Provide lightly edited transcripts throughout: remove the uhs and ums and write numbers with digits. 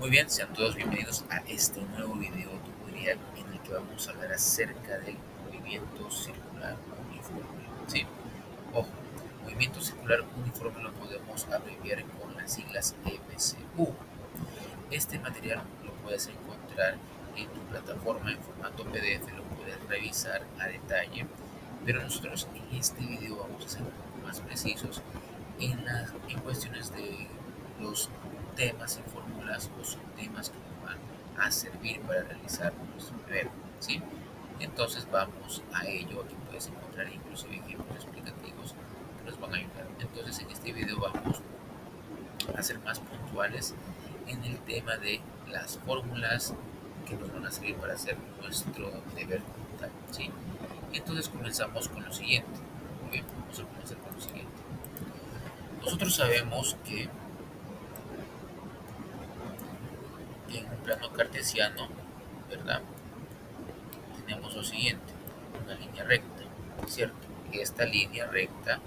Muy bien, sean todos bienvenidos a este nuevo video tutorial en el que vamos a hablar acerca del movimiento circular uniforme. ¿Sí? Ojo, movimiento circular uniforme lo podemos abreviar con las siglas MCU. Este material lo puedes encontrar en tu plataforma en formato PDF, lo puedes revisar a detalle, pero nosotros en este video vamos a ser un poco más precisos en cuestiones de los temas y fórmulas o subtemas que nos van a servir para realizar nuestro deber, ¿sí? Entonces vamos a ello. Aquí puedes encontrar inclusive ejemplos explicativos que nos van a ayudar. Entonces en este video vamos a ser más puntuales en el tema de las fórmulas que nos van a servir para hacer nuestro deber como tal, ¿sí? Entonces comenzamos con lo siguiente. Muy bien, vamos a comenzar con lo siguiente. Nosotros sabemos que en un plano cartesiano, ¿verdad? Tenemos lo siguiente, una línea recta, ¿cierto? Esta línea recta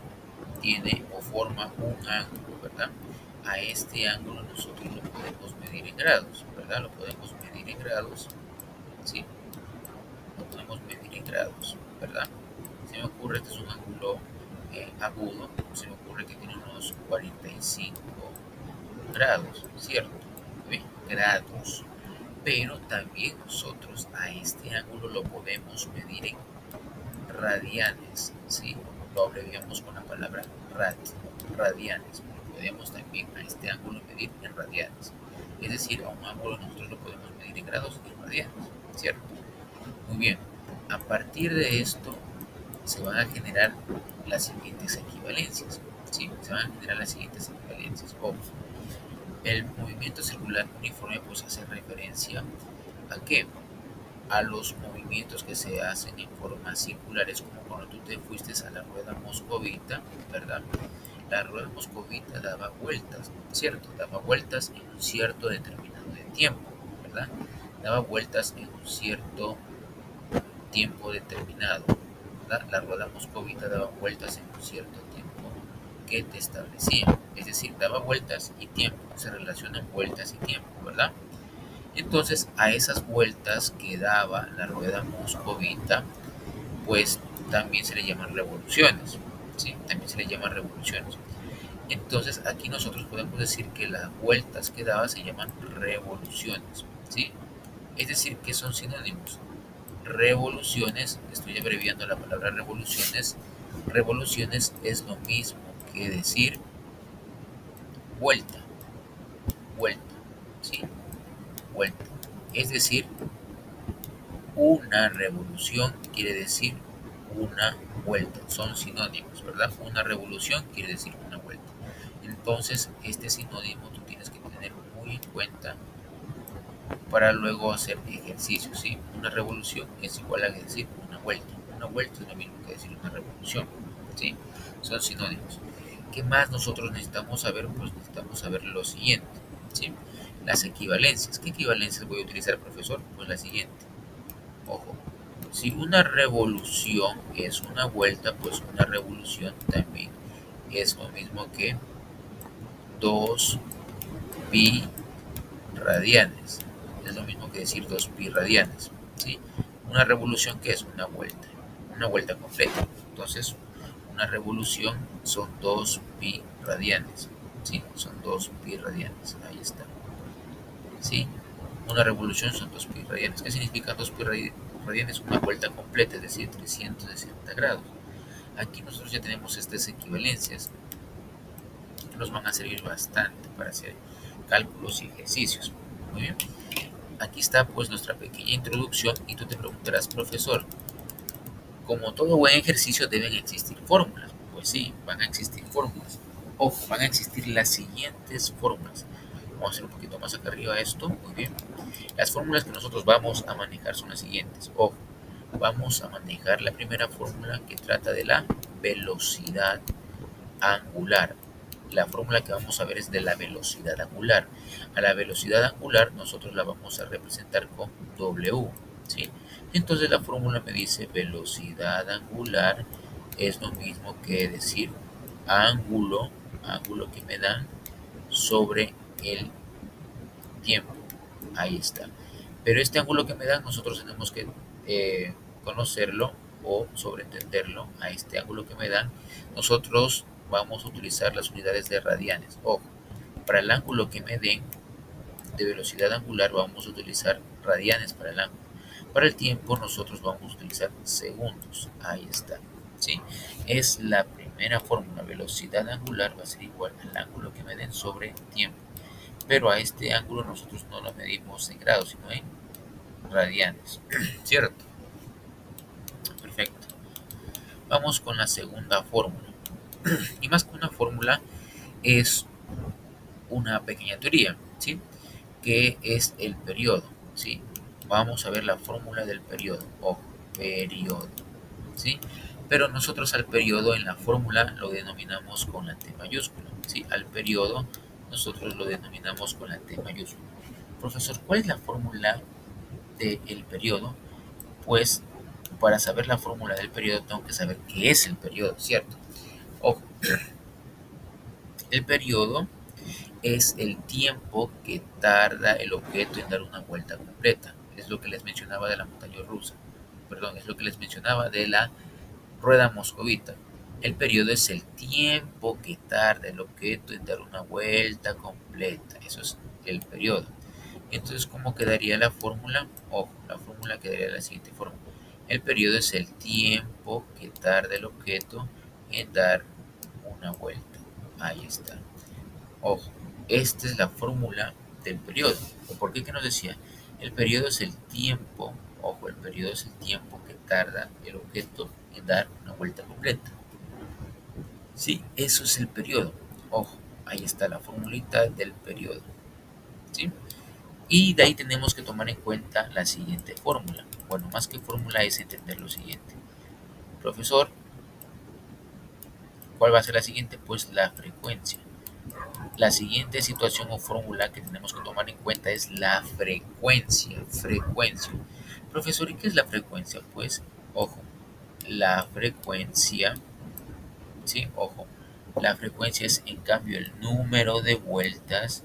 tiene o forma un ángulo, ¿verdad? A este ángulo nosotros lo podemos medir en grados, ¿verdad? Lo podemos medir en grados, ¿sí? Lo podemos medir en grados, ¿verdad? Se me ocurre que es un ángulo agudo, se me ocurre que tiene unos 45 grados, ¿cierto? Bien, grados. Pero también nosotros a este ángulo lo podemos medir en radianes, ¿sí? Lo abreviamos con la palabra rad, radianes. Lo podemos también a este ángulo medir en radianes. Es decir, a un ángulo nosotros lo podemos medir en grados y en radianes, ¿cierto? Muy bien. A partir de esto se van a generar las siguientes equivalencias, ¿sí? Se van a generar las siguientes equivalencias. O el movimiento circular uniforme pues hace referencia a qué? A los movimientos que se hacen en formas circulares, como cuando tú te fuiste a la rueda moscovita, ¿verdad? La rueda moscovita daba vueltas, ¿cierto? Daba vueltas en un cierto determinado de tiempo, ¿verdad? Daba vueltas en un cierto tiempo determinado, ¿verdad? La rueda moscovita daba vueltas en un cierto tiempo que te establecía, es decir, daba vueltas y tiempo, se relacionan vueltas y tiempo, ¿verdad? Entonces, a esas vueltas que daba la rueda moscovita, pues también se le llaman revoluciones, ¿sí? También se le llaman revoluciones. Entonces, aquí nosotros podemos decir que las vueltas que daba se llaman revoluciones, ¿sí? Es decir, que son sinónimos. Revoluciones, estoy abreviando la palabra revoluciones, revoluciones es lo mismo que decir vuelta, vuelta, ¿sí? Vuelta. Es decir, una revolución quiere decir una vuelta, son sinónimos, ¿verdad? Una revolución quiere decir una vuelta. Entonces, este sinónimo tú tienes que tener muy en cuenta para luego hacer ejercicios, ¿sí? Una revolución es igual a decir una vuelta. Una vuelta es lo mismo que decir una revolución, ¿sí? Son sinónimos. ¿Qué más nosotros necesitamos saber? Pues necesitamos saber lo siguiente, ¿sí? Las equivalencias. ¿Qué equivalencias voy a utilizar, profesor? Pues la siguiente. Ojo, si una revolución es una vuelta, pues una revolución también es lo mismo que 2 pi radianes. Es lo mismo que decir 2 pi radianes, ¿sí? Una revolución que es una vuelta completa. Entonces, una revolución son 2 pi radianes, ¿sí? Son 2 pi radianes, ahí está, ¿sí? Una revolución son 2 pi radianes. ¿Qué significa 2 pi radianes? Una vuelta completa, es decir, 360 grados. Aquí nosotros ya tenemos estas equivalencias que nos van a servir bastante para hacer cálculos y ejercicios. Muy bien. Aquí está pues nuestra pequeña introducción y tú te preguntarás, profesor, como todo buen ejercicio deben existir fórmulas. Pues sí, van a existir fórmulas. Ojo, van a existir las siguientes fórmulas. Vamos a hacer un poquito más acá arriba esto. Muy bien. Las fórmulas que nosotros vamos a manejar son las siguientes. Ojo, vamos a manejar la primera fórmula que trata de la velocidad angular. La fórmula que vamos a ver es de la velocidad angular. A la velocidad angular nosotros la vamos a representar con W, ¿sí? Entonces la fórmula me dice velocidad angular es lo mismo que decir ángulo, ángulo que me dan sobre el tiempo, Ahí está. Pero este ángulo que me dan, nosotros tenemos que conocerlo o sobreentenderlo a este ángulo que me dan. Nosotros vamos a utilizar las unidades de radianes. Ojo, para el ángulo que me den de velocidad angular vamos a utilizar radianes para el ángulo. Para el tiempo nosotros vamos a utilizar segundos. Ahí está. ¿Sí? Es la primera fórmula. Velocidad angular va a ser igual al ángulo que me den sobre tiempo. Pero a este ángulo nosotros no lo medimos en grados, sino en radianes. ¿Cierto? Perfecto. Vamos con la segunda fórmula. Y más que una fórmula, es una pequeña teoría, ¿sí? Que es el periodo, ¿sí? Vamos a ver la fórmula del periodo, o periodo, ¿sí? Pero nosotros al periodo en la fórmula lo denominamos con la T mayúscula, ¿sí? Al periodo nosotros lo denominamos con la T mayúscula. Profesor, ¿cuál es la fórmula del periodo? Pues para saber la fórmula del periodo tengo que saber qué es el periodo, ¿cierto? Ojo, el periodo es el tiempo que tarda el objeto en dar una vuelta completa. Es lo que les mencionaba de la montaña rusa. Perdón, es lo que les mencionaba de la rueda moscovita. El periodo es el tiempo que tarda el objeto en dar una vuelta completa. Eso es el periodo. Entonces, ¿cómo quedaría la fórmula? Ojo, la fórmula quedaría de la siguiente forma. El periodo es el tiempo que tarda el objeto en dar una vuelta. Ahí está. Ojo, esta es la fórmula del periodo. ¿Por qué? ¿Qué nos decía? El periodo es el tiempo, ojo, el periodo es el tiempo que tarda el objeto en dar una vuelta completa. Sí, eso es el periodo. Ojo, ahí está la formulita del periodo. ¿Sí? Y de ahí tenemos que tomar en cuenta la siguiente fórmula. Bueno, más que fórmula es entender lo siguiente. Profesor, ¿cuál va a ser la siguiente? Pues la frecuencia. La siguiente situación o fórmula que tenemos que tomar en cuenta es la frecuencia. Frecuencia. Profesor, ¿y qué es la frecuencia? Pues, ojo, la frecuencia, ¿sí? Ojo, la frecuencia es en cambio el número de vueltas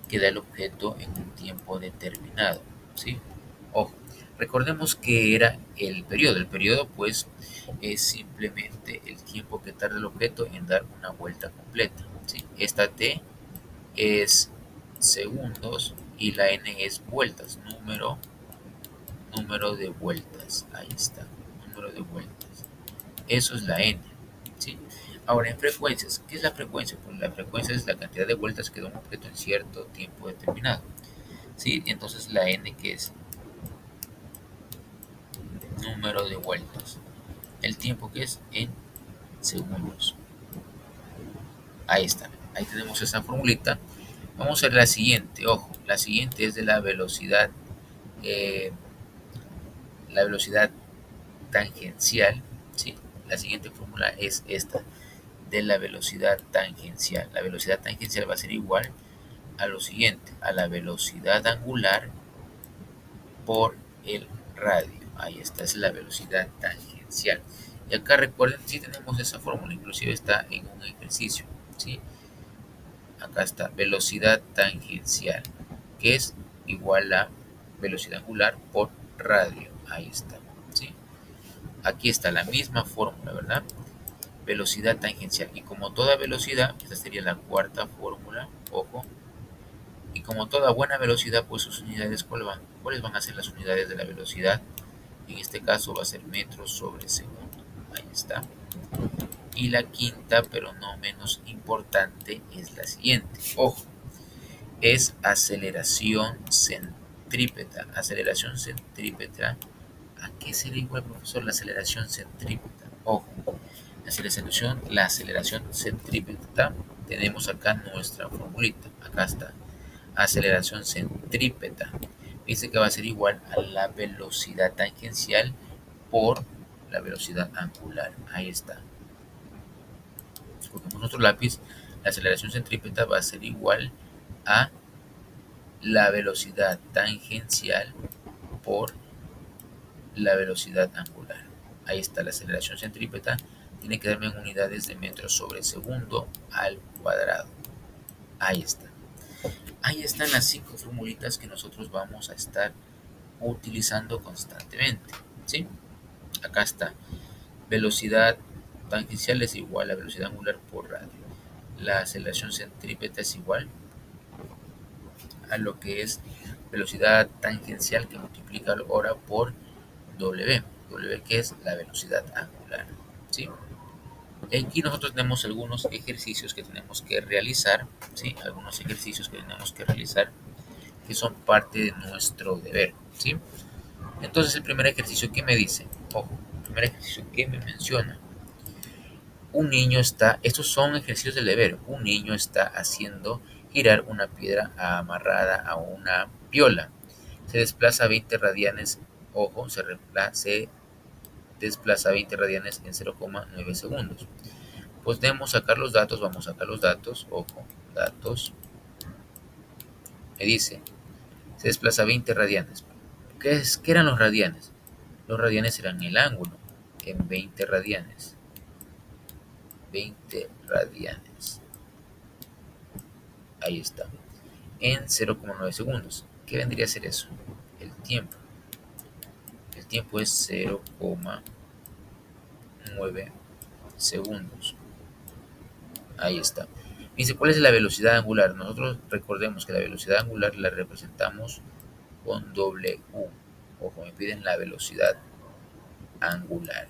que da el objeto en un tiempo determinado, ¿sí? Ojo, recordemos que era el periodo. El periodo, pues, es simplemente el tiempo que tarda el objeto en dar una vuelta completa, ¿sí? Esta T es segundos y la n es vueltas, número de vueltas. Ahí está, número de vueltas. Eso es la n, ¿sí? Ahora, en frecuencias, ¿qué es la frecuencia? Pues la frecuencia es la cantidad de vueltas que da un objeto en cierto tiempo determinado, ¿sí? Entonces la n, que es número de vueltas, el tiempo, que es en segundos. Ahí está, ahí tenemos esa formulita. Vamos a ver la siguiente. Ojo, la siguiente es de eh, la velocidad tangencial, ¿sí? La siguiente fórmula es esta, de la velocidad tangencial. La velocidad tangencial va a ser igual a lo siguiente, a la velocidad angular por el radio. Ahí está, es la velocidad tangencial. Y acá recuerden, si tenemos esa fórmula, inclusive está en un ejercicio, ¿sí? Acá está, velocidad tangencial, que es igual a velocidad angular por radio. Ahí está, ¿sí? Aquí está la misma fórmula, ¿verdad? Velocidad tangencial. Y como toda velocidad, esta sería la cuarta fórmula, ojo. Y como toda buena velocidad, pues sus unidades, ¿cuáles van a ser las unidades de la velocidad? En este caso va a ser metros sobre segundo. Ahí está. Y la quinta, pero no menos importante, es la siguiente. Ojo, es aceleración centrípeta. Aceleración centrípeta. ¿A qué sería igual, profesor, la aceleración centrípeta? Ojo, la aceleración centrípeta, tenemos acá nuestra formulita. Acá está. Aceleración centrípeta. Dice que va a ser igual a la velocidad tangencial por la velocidad angular. Ahí está. Cogemos otro lápiz. La aceleración centrípeta va a ser igual a la velocidad tangencial por la velocidad angular. Ahí está la aceleración centrípeta. Tiene que darme en unidades de metros sobre segundo al cuadrado. Ahí está. Ahí están las 5 formulitas que nosotros vamos a estar utilizando constantemente, ¿sí? Acá está. Velocidad tangencial es igual a velocidad angular por radio. La aceleración centrípeta es igual a lo que es velocidad tangencial que multiplica ahora por W. W que es la velocidad angular, ¿sí? Aquí nosotros tenemos algunos ejercicios que tenemos que realizar, ¿sí? Algunos ejercicios que tenemos que realizar que son parte de nuestro deber, ¿sí? Entonces el primer ejercicio que me dice, ojo, el primer ejercicio que me menciona, un niño está, estos son ejercicios del deber, un niño está haciendo girar una piedra amarrada a una piola, se desplaza 20 radianes, ojo, se desplaza 20 radianes en 0,9 segundos. Podemos sacar los datos, vamos a sacar los datos, ojo, datos, me dice, se desplaza 20 radianes. ¿Qué eran los radianes? Los radianes eran el ángulo en 20 radianes. 20 radianes. Ahí está. En 0,9 segundos. ¿Qué vendría a ser eso? El tiempo. El tiempo es 0,9 segundos. Ahí está. Dice, ¿cuál es la velocidad angular? Nosotros recordemos que la velocidad angular la representamos con W. Ojo, me piden la velocidad angular.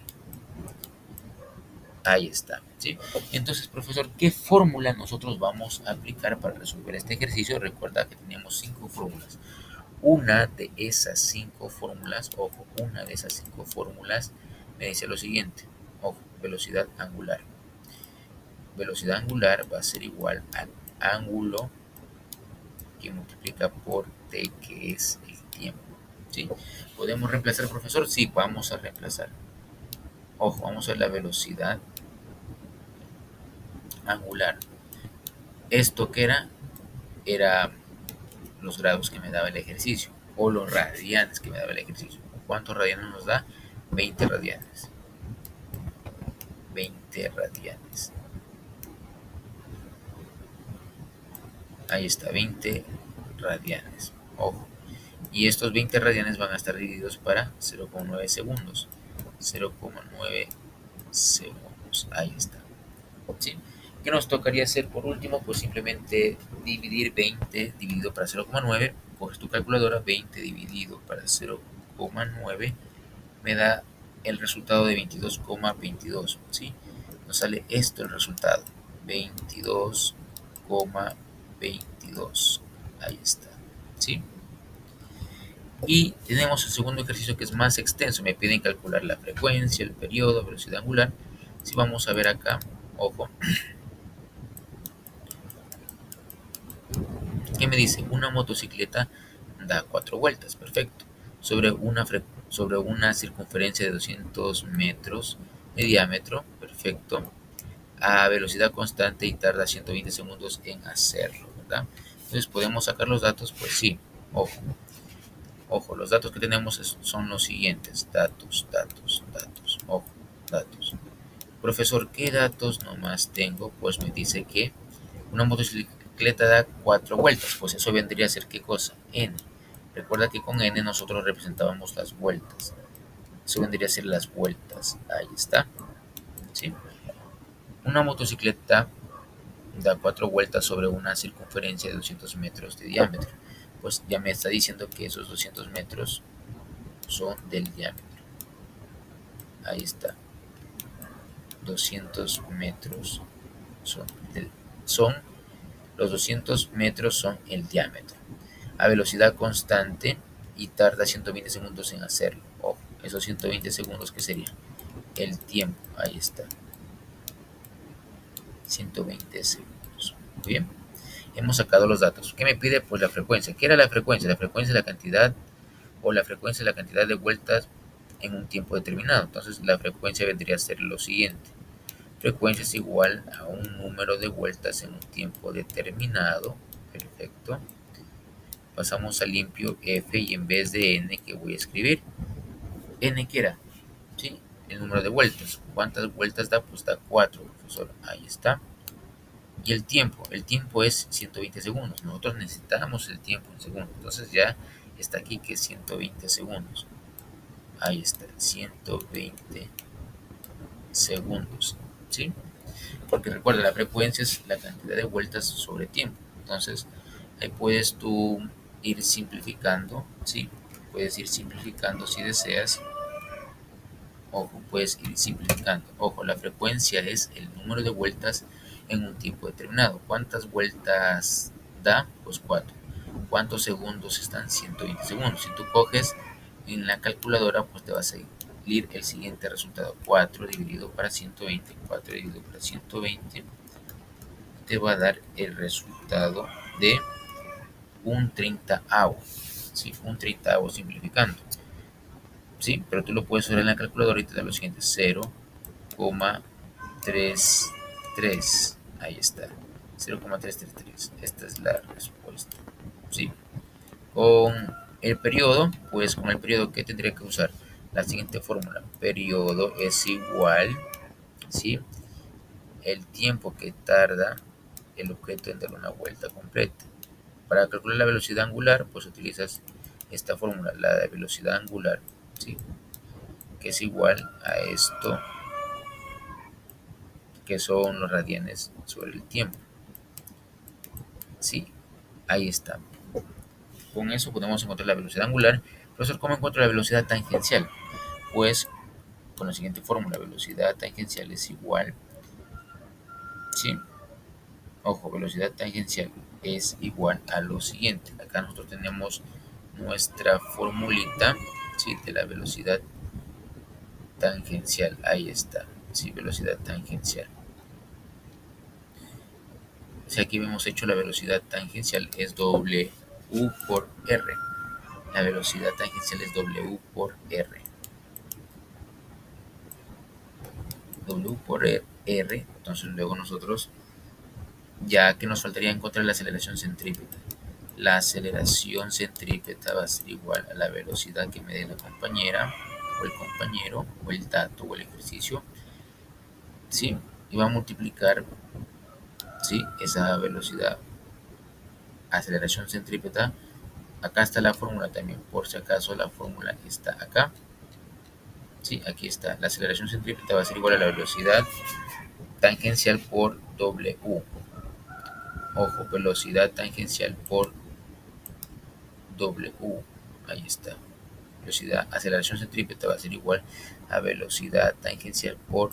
Ahí está, ¿sí? Entonces, profesor, ¿qué fórmula nosotros vamos a aplicar para resolver este ejercicio? Recuerda que teníamos 5 fórmulas. Una de esas 5 fórmulas, ojo, una de esas 5 fórmulas me dice lo siguiente, ojo, velocidad angular. Velocidad angular va a ser igual al ángulo que multiplica por t, que es el tiempo, ¿sí? ¿Podemos reemplazar, profesor? Sí, vamos a reemplazar. Ojo, vamos a ver la velocidad angular. ¿Esto qué era? Era los grados que me daba el ejercicio o los radianes que me daba el ejercicio. ¿Cuántos radianes nos da? 20 radianes. 20 radianes. Ahí está, 20 radianes. Ojo. Y estos 20 radianes van a estar divididos para 0,9 segundos. 0,9 segundos. Ahí está. ¿Sí? ¿Qué nos tocaría hacer por último? Pues simplemente dividir 20 dividido para 0,9. Coges tu calculadora, 20 dividido para 0,9 me da el resultado de 22,22, ¿sí? Nos sale esto el resultado, 22,22, ahí está, ¿sí? Y tenemos el segundo ejercicio que es más extenso, me piden calcular la frecuencia, el periodo, velocidad angular. Si vamos a ver acá, ojo, ¿qué me dice? Una motocicleta da 4 vueltas, perfecto, sobre una circunferencia de 200 metros de diámetro, perfecto, a velocidad constante y tarda 120 segundos en hacerlo, ¿verdad? Entonces, ¿podemos sacar los datos? Pues sí, ojo, ojo, los datos que tenemos son los siguientes, datos, datos, datos, ojo, datos. Profesor, ¿qué datos nomás tengo? Pues me dice que una motocicleta da 4 vueltas, pues eso vendría a ser ¿qué cosa? N. Recuerda que con N nosotros representábamos las vueltas. Eso vendría a ser las vueltas. Ahí está. ¿Sí? Una motocicleta da 4 vueltas sobre una circunferencia de 200 metros de diámetro. Pues ya me está diciendo que esos 200 metros son del diámetro. Ahí está. 200 metros son los 200 metros son el diámetro. A velocidad constante y tarda 120 segundos en hacerlo. Ojo, esos 120 segundos, ¿qué sería? El tiempo. Ahí está. 120 segundos. Muy bien. Hemos sacado los datos. ¿Qué me pide? Pues la frecuencia. ¿Qué era la frecuencia? La frecuencia es la cantidad la frecuencia es la cantidad de vueltas en un tiempo determinado. Entonces la frecuencia vendría a ser lo siguiente. Frecuencia es igual a un número de vueltas en un tiempo determinado. Perfecto. Pasamos a limpio F y en vez de N, que voy a escribir, N que era, ¿sí? El número de vueltas. ¿Cuántas vueltas da? Pues da 4, profesor. Ahí está. Y el tiempo es 120 segundos. Nosotros necesitamos el tiempo en segundos. Entonces ya está aquí que es 120 segundos. Ahí está, 120 segundos. ¿Sí? Porque recuerda, la frecuencia es la cantidad de vueltas sobre tiempo. Entonces, ahí puedes tú ir simplificando, ¿sí? Puedes ir simplificando si deseas. Ojo, puedes ir simplificando. Ojo, la frecuencia es el número de vueltas en un tiempo determinado. ¿Cuántas vueltas da? Pues 4. ¿Cuántos segundos están? 120 segundos. Si tú coges en la calculadora, pues te va a salir el siguiente resultado. 4 dividido para 120. 4 dividido para 120 te va a dar el resultado de un treintaavo. ¿Sí? Un treintaavo simplificando. ¿Sí? Pero tú lo puedes usar en la calculadora y te da lo siguiente: 0,33. Ahí está. 0,333. Esta es la respuesta. ¿Sí? Con el periodo, pues con el periodo que tendría que usar la siguiente fórmula. Periodo es igual, ¿sí? El tiempo que tarda el objeto en dar una vuelta completa. Para calcular la velocidad angular, pues utilizas esta fórmula, la de velocidad angular, ¿sí? Que es igual a esto, que son los radianes sobre el tiempo. Sí, ahí está. Con eso podemos encontrar la velocidad angular. Profesor, ¿cómo encuentro la velocidad tangencial? Pues con la siguiente fórmula: velocidad tangencial es igual, ¿sí? Ojo, velocidad tangencial es igual a lo siguiente. Acá nosotros tenemos nuestra formulita, ¿sí? De la velocidad tangencial. Ahí está, ¿sí? Velocidad tangencial. Si aquí hemos hecho la velocidad tangencial es W por R. La velocidad tangencial es W por R. W por R. Entonces luego nosotros, ya que nos faltaría encontrar la aceleración centrípeta. La aceleración centrípeta va a ser igual a la velocidad que me dé la compañera o el compañero o el dato o el ejercicio, ¿sí? Y va a multiplicar, ¿sí? Esa velocidad, aceleración centrípeta. Acá está la fórmula también, por si acaso la fórmula está acá. Sí, aquí está. La aceleración centrípeta va a ser igual a la velocidad tangencial por W. Ojo, velocidad tangencial por W. Ahí está. Velocidad, aceleración centrípeta va a ser igual a velocidad tangencial por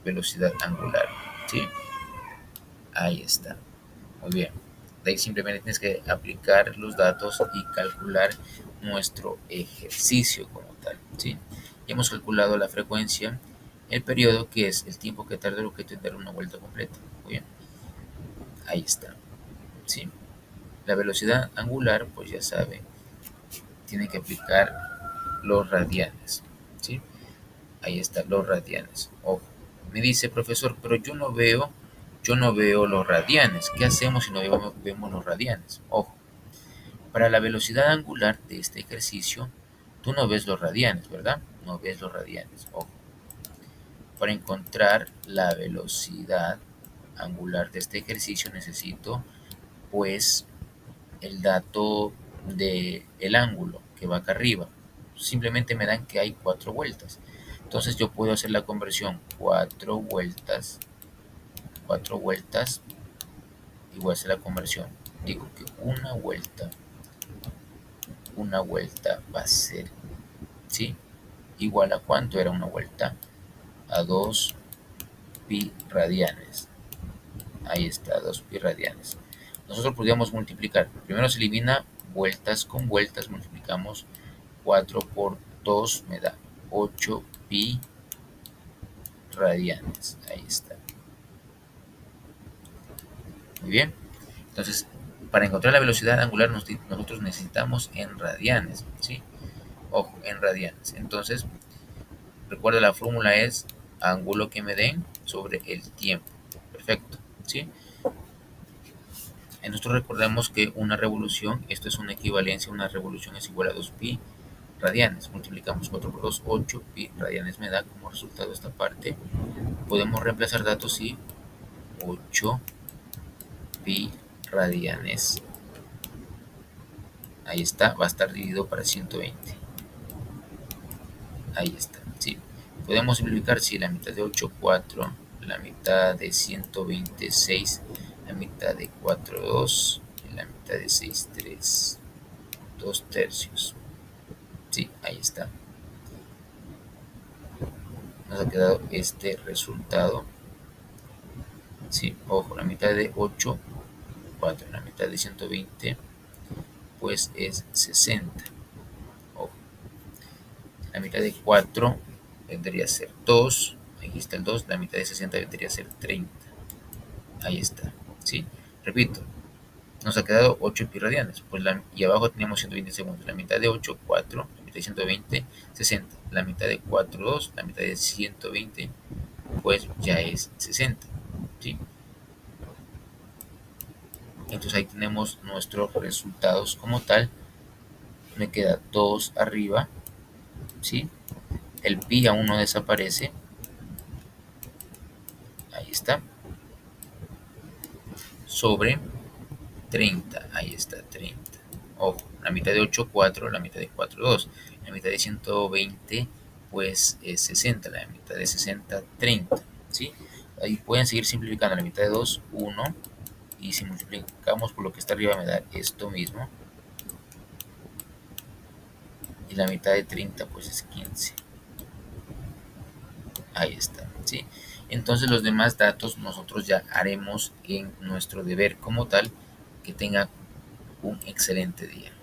velocidad angular. ¿Sí? Ahí está. Muy bien. De ahí simplemente tienes que aplicar los datos y calcular nuestro ejercicio como tal. ¿Sí? Ya hemos calculado la frecuencia, el periodo, que es el tiempo que tarda el objeto en dar una vuelta completa. Muy bien. Ahí está. ¿Sí? La velocidad angular, pues ya sabe, tiene que aplicar los radianes. ¿Sí? Ahí está, los radianes. Ojo. Me dice, profesor, pero yo no veo los radianes. ¿Qué hacemos si no vemos los radianes? Ojo. Para la velocidad angular de este ejercicio, tú no ves los radianes, ¿verdad? No ves los radianes. Ojo. Para encontrar la velocidad angular de este ejercicio necesito, pues, el dato del ángulo que va acá arriba. Simplemente me dan que hay 4 vueltas. Entonces yo puedo hacer la conversión: 4 vueltas, y voy a hacer la conversión. Digo que una vuelta va a ser, ¿sí? Igual a ¿cuánto era una vuelta? A 2 pi radianes. Ahí está, 2 pi radianes. Nosotros podríamos multiplicar. Primero se elimina vueltas con vueltas, multiplicamos 4 por 2, me da 8 pi radianes. Ahí está. Muy bien. Entonces, para encontrar la velocidad angular nosotros necesitamos en radianes, ¿sí? Ojo, en radianes. Entonces, recuerda, la fórmula es ángulo que me den sobre el tiempo. Perfecto, ¿sí? Nosotros recordamos que una revolución, esto es una equivalencia, una revolución es igual a 2 pi radianes. Multiplicamos 4 por 2, 8 pi radianes me da como resultado esta parte. Podemos reemplazar datos y 8 pi radianes. Ahí está, va a estar dividido para 120. Ahí está, sí. Podemos simplificar, si la mitad de 8, 4, la mitad de 120, 6, la mitad de 4, 2, y la mitad de 6, 3, 2 tercios. Sí, ahí está. Nos ha quedado este resultado. Sí, ojo, la mitad de 8, 4, la mitad de 120, pues es 60. Ojo. La mitad de 4 vendría a ser 2. Aquí está el 2. La mitad de 60 vendría a ser 30. Ahí está. ¿Sí? Repito, nos ha quedado 8 pi radianes. Pues y abajo teníamos 120 segundos. La mitad de 8, 4. La mitad de 120, 60. La mitad de 4, 2. La mitad de 120, pues ya es 60. ¿Sí? Entonces ahí tenemos nuestros resultados como tal. Me queda 2 arriba. ¿Sí? El pi aún no desaparece. Ahí está. Sobre 30. Ahí está, 30. Ojo, la mitad de 8, 4. La mitad de 4, 2. La mitad de 120, pues es 60. La mitad de 60, 30. ¿Sí? Ahí pueden seguir simplificando. La mitad de 2, 1. Y si multiplicamos por lo que está arriba me da esto mismo. Y la mitad de 30, pues es 15. Ahí está, ¿sí? Entonces los demás datos nosotros ya haremos en nuestro deber como tal. Que tenga un excelente día.